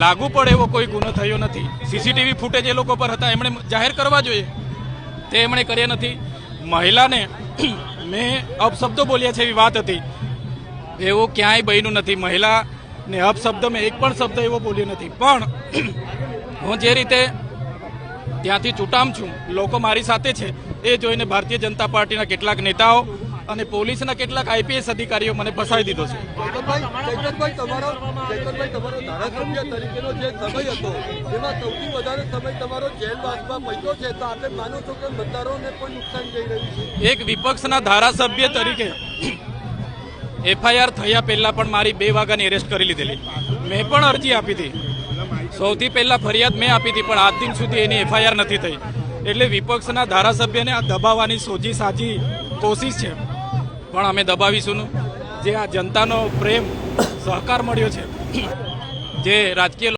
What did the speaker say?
લાગુ પડે એવો કોઈ ગુનો થયો નથી। સીસીટીવી ફૂટેજ એ લોકો પર હતા, એમણે જાહેર કરવા જોઈએ, તે એમણે કર્યા નથી। મહિલાને મેં અપશબ્દો બોલ્યા છે એવી વાત હતી, એવું ક્યાંય બન્યું નથી। મહિલાને અપશબ્દ મેં એક પણ શબ્દ એવો બોલ્યો નથી। પણ હું જે રીતે ત્યાંથી છૂટામ છું, લોકો મારી સાથે છે, એ જોઈને ભારતીય જનતા પાર્ટીના કેટલાક નેતાઓ અને પોલીસના કેટલાક આઈપીએસ અધિકારીઓ મને ફસાવી દીધો છે। ચૈતનભાઈ તમારો ધારાસભ્ય તરીકેનો જે સમય હતો એમાં સૌથી વધારે સમય તમારો જેલવાસમાં પહોંચ્યો છે, તો આપણે માનો છો કે મતદારોને પણ નુકસાન જઈ રહ્યું છે? એક વિપક્ષના ધારાસભ્ય તરીકે એફઆઈઆર થયા પહેલા પણ મારી 2 વાગ્યાની એરેસ્ટ કરી લીધેલી। મેં પણ અરજી આપી હતી, સૌથી પહેલા ફરિયાદ મેં આપી હતી, પણ આજ દિન સુધી એની એફઆઈઆર નથી થઈ। એટલે વિપક્ષના ધારાસભ્યને આ દબાવવાની સોજી સાજી કોશિશ છે, પણ અમે દબાવીશું। જે આ જનતાનો પ્રેમ સહકાર મળ્યો છે, જે રાજકીય